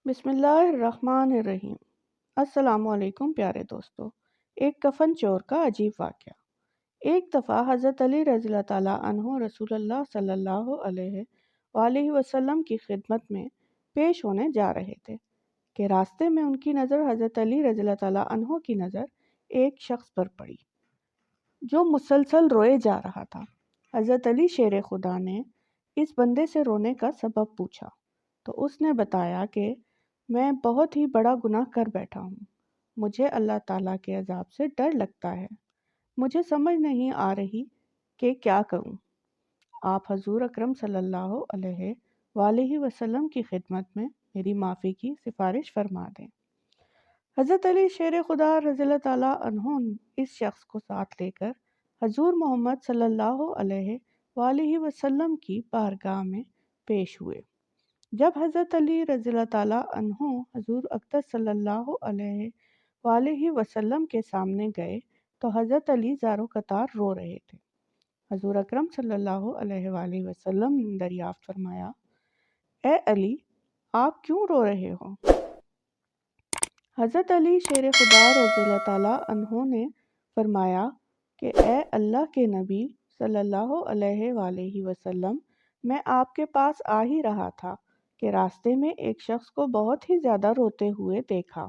بسم اللہ الرحمن الرحیم۔ السلام علیکم پیارے دوستو۔ ایک کفن چور کا عجیب واقعہ۔ ایک دفعہ حضرت علی رضی اللہ تعالیٰ عنہ رسول اللہ صلی اللہ علیہ وآلہ وسلم کی خدمت میں پیش ہونے جا رہے تھے کہ راستے میں ان کی نظر حضرت علی رضی اللہ تعالیٰ عنہ کی نظر ایک شخص پر پڑی جو مسلسل روئے جا رہا تھا۔ حضرت علی شیر خدا نے اس بندے سے رونے کا سبب پوچھا تو اس نے بتایا کہ میں بہت ہی بڑا گناہ کر بیٹھا ہوں، مجھے اللہ تعالیٰ کے عذاب سے ڈر لگتا ہے، مجھے سمجھ نہیں آ رہی کہ کیا کروں۔ آپ حضور اکرم صلی اللہ علیہ وآلہ وسلم کی خدمت میں میری معافی کی سفارش فرما دیں۔ حضرت علی شیر خدا رضی اللہ تعالیٰ عنہ اس شخص کو ساتھ لے کر حضور محمد صلی اللہ علیہ وآلہ وسلم کی بارگاہ میں پیش ہوئے۔ جب حضرت علی رضی اللہ تعالیٰ عنہ حضور اقدس صلی اللہ علیہ وآلہ وسلم کے سامنے گئے تو حضرت علی زار و قطار رو رہے تھے۔ حضور اکرم صلی اللہ علیہ وآلہ وسلم نے دریافت فرمایا، اے علی، آپ کیوں رو رہے ہو؟ حضرت علی شیر خدا رضی اللہ تعالیٰ عنہ نے فرمایا کہ اے اللہ کے نبی صلی اللہ علیہ وآلہ وسلم، میں آپ کے پاس آ ہی رہا تھا کہ راستے میں ایک شخص کو بہت ہی زیادہ روتے ہوئے دیکھا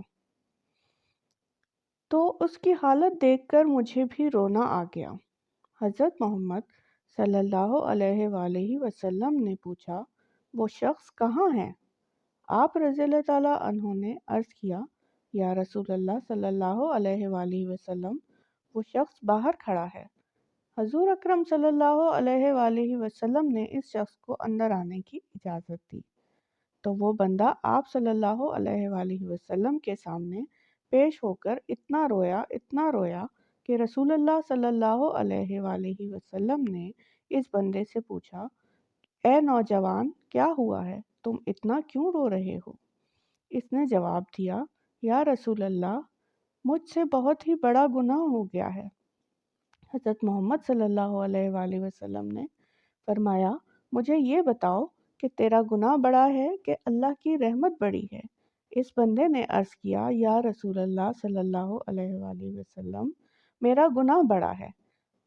تو اس کی حالت دیکھ کر مجھے بھی رونا آ گیا۔ حضرت محمد صلی اللہ علیہ وآلہ وسلم نے پوچھا، وہ شخص کہاں ہے؟ آپ رضی اللہ تعالیٰ عنہ نے عرض کیا، یا رسول اللہ صلی اللہ علیہ وآلہ وسلم، وہ شخص باہر کھڑا ہے۔ حضور اکرم صلی اللہ علیہ وآلہ وسلم نے اس شخص کو اندر آنے کی اجازت دی تو وہ بندہ آپ صلی اللہ علیہ وآلہ وسلم کے سامنے پیش ہو کر اتنا رویا کہ رسول اللہ صلی اللہ علیہ وآلہ وسلم نے اس بندے سے پوچھا، اے نوجوان، کیا ہوا ہے؟ تم اتنا کیوں رو رہے ہو؟ اس نے جواب دیا، یا رسول اللہ، مجھ سے بہت ہی بڑا گناہ ہو گیا ہے۔ حضرت محمد صلی اللہ علیہ وآلہ وسلم نے فرمایا، مجھے یہ بتاؤ کہ تیرا گناہ بڑا ہے کہ اللہ کی رحمت بڑی ہے؟ اس بندے نے عرض کیا، یا رسول اللہ صلی اللہ علیہ وآلہ وسلم، میرا گناہ بڑا ہے۔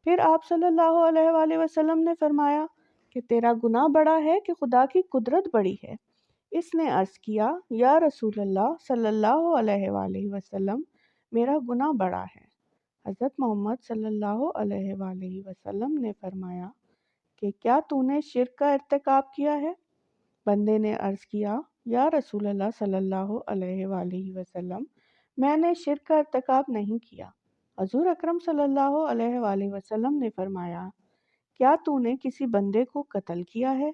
پھر آپ صلی اللہ علیہ وآلہ وسلم نے فرمایا کہ تیرا گناہ بڑا ہے کہ خدا کی قدرت بڑی ہے؟ اس نے عرض کیا، یا رسول اللہ صلی اللہ علیہ وآلہ وسلم، میرا گناہ بڑا ہے۔ حضرت محمد صلی اللہ علیہ وآلہ وسلم نے فرمایا کہ کیا تو نے شرک کا ارتکاب کیا ہے؟ بندے نے عرض کیا، یا رسول اللہ صلی اللہ علیہ وآلہ وسلم، میں نے شرک کا ارتکاب نہیں کیا۔ حضور اکرم صلی اللہ علیہ وآلہ وسلم نے فرمایا، کیا تو نے کسی بندے کو قتل کیا ہے؟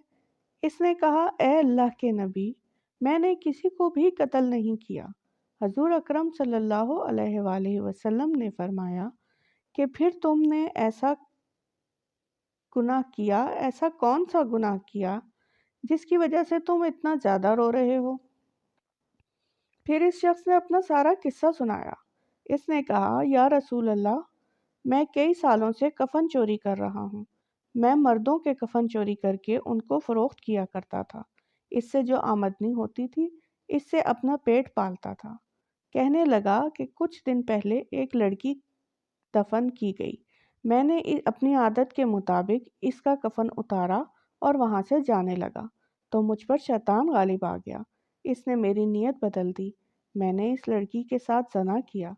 اس نے کہا، اے اللہ کے نبی، میں نے کسی کو بھی قتل نہیں کیا۔ حضور اکرم صلی اللہ علیہ وآلہ وسلم نے فرمایا کہ پھر تم نے ایسا کون سا گناہ کیا جس کی وجہ سے تم اتنا زیادہ رو رہے ہو؟ پھر اس شخص نے اپنا سارا قصہ سنایا۔ اس نے کہا، یا رسول اللہ، میں کئی سالوں سے کفن چوری کر رہا ہوں۔ میں مردوں کے کفن چوری کر کے ان کو فروخت کیا کرتا تھا۔ اس سے جو آمدنی ہوتی تھی، اس سے اپنا پیٹ پالتا تھا۔ کہنے لگا کہ کچھ دن پہلے ایک لڑکی دفن کی گئی۔ میں نے اپنی عادت کے مطابق اس کا کفن اتارا اور وہاں سے جانے لگا تو مجھ پر شیطان غالب آ گیا۔ اس نے میری نیت بدل دی۔ میں نے اس لڑکی کے ساتھ زنا کیا۔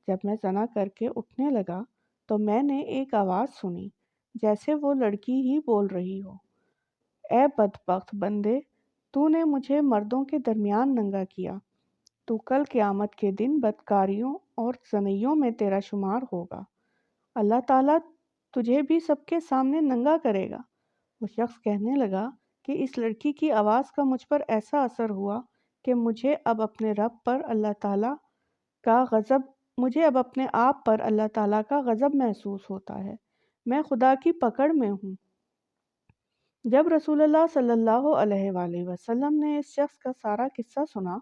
جب میں زنا کر کے اٹھنے لگا تو میں نے ایک آواز سنی جیسے وہ لڑکی ہی بول رہی ہو، اے بدبخت بندے، تو نے مجھے مردوں کے درمیان ننگا کیا، تو کل قیامت کے دن بدکاریوں اور زنیوں میں تیرا شمار ہوگا۔ اللہ تعالیٰ تجھے بھی سب کے سامنے ننگا کرے گا۔ وہ شخص کہنے لگا کہ اس لڑکی کی آواز کا مجھ پر ایسا اثر ہوا کہ مجھے اب اپنے آپ پر اللہ تعالیٰ کا غضب محسوس ہوتا ہے۔ میں خدا کی پکڑ میں ہوں۔ جب رسول اللہ صلی اللہ علیہ وآلہ وسلم نے اس شخص کا سارا قصہ سنا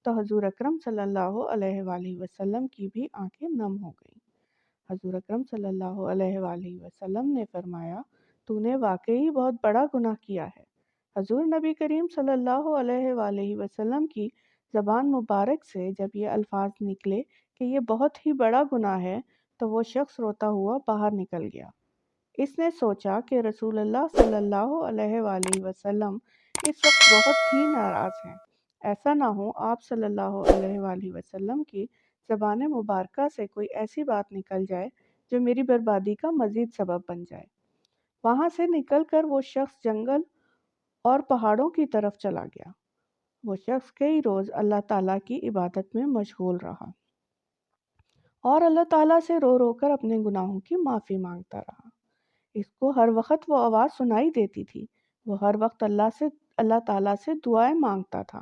تو حضور اکرم صلی اللہ علیہ وآلہ وسلم کی بھی آنکھیں نم ہو گئیں۔ حضور اکرم صلی اللہ علیہ وآلہ وسلم نے فرمایا، تو نے واقعی بہت بڑا گناہ کیا ہے۔ حضور نبی کریم صلی اللہ علیہ وآلہ وسلم کی زبان مبارک سے جب یہ الفاظ نکلے کہ یہ بہت ہی بڑا گناہ ہے تو وہ شخص روتا ہوا باہر نکل گیا۔ اس نے سوچا کہ رسول اللہ صلی اللہ علیہ وآلہ وسلم اس وقت بہت ہی ناراض ہیں، ایسا نہ ہو آپ صلی اللہ علیہ وآلہ وسلم کی زبان مبارکہ سے کوئی ایسی بات نکل جائے جو میری بربادی کا مزید سبب بن جائے۔ وہاں سے نکل کر وہ شخص جنگل اور پہاڑوں کی طرف چلا گیا۔ وہ شخص کئی روز اللہ تعالیٰ کی عبادت میں مشغول رہا اور اللہ تعالیٰ سے رو رو کر اپنے گناہوں کی معافی مانگتا رہا۔ اس کو ہر وقت وہ آواز سنائی دیتی تھی، وہ ہر وقت اللہ تعالیٰ سے دعائیں مانگتا تھا۔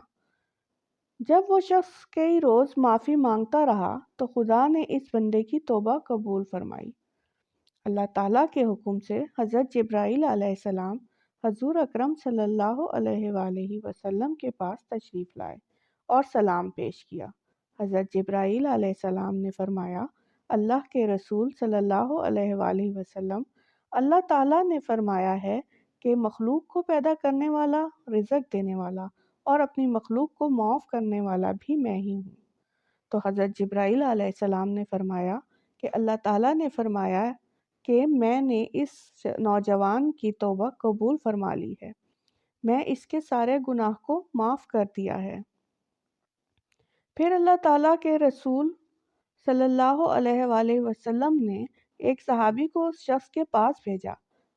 جب وہ شخص کئی روز معافی مانگتا رہا تو خدا نے اس بندے کی توبہ قبول فرمائی۔ اللہ تعالیٰ کے حکم سے حضرت جبرائیل علیہ السلام حضور اکرم صلی اللہ علیہ وآلہ وسلم کے پاس تشریف لائے اور سلام پیش کیا۔ حضرت جبرائیل علیہ السلام نے فرمایا، اللہ کے رسول صلی اللہ علیہ وآلہ وسلم، اللہ تعالیٰ نے فرمایا ہے کہ مخلوق کو پیدا کرنے والا، رزق دینے والا اور اپنی مخلوق کو معاف کرنے والا بھی میں ہی ہوں۔ تو حضرت جبرائیل علیہ السلام نے فرمایا کہ اللہ تعالیٰ نے فرمایا کہ میں نے اس نوجوان کی توبہ قبول فرما لی ہے، میں اس کے سارے گناہ کو معاف کر دیا ہے۔ پھر اللہ تعالیٰ کے رسول صلی اللہ علیہ وآلہ وسلم نے ایک صحابی کو اس شخص کے پاس بھیجا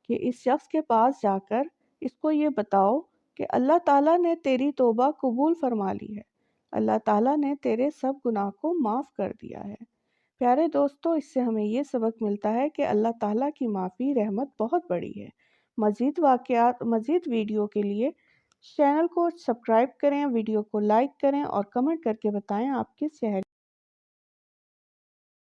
کہ اس شخص کے پاس جا کر اس کو یہ بتاؤ کہ اللہ تعالیٰ نے تیری توبہ قبول فرما لی ہے، اللہ تعالیٰ نے تیرے سب گناہ کو معاف کر دیا ہے۔ پیارے دوستو، اس سے ہمیں یہ سبق ملتا ہے کہ اللہ تعالیٰ کی معافی رحمت بہت بڑی ہے۔ مزید ویڈیو کے لیے چینل کو سبسکرائب کریں، ویڈیو کو لائک کریں اور کمنٹ کر کے بتائیں آپ کس شہر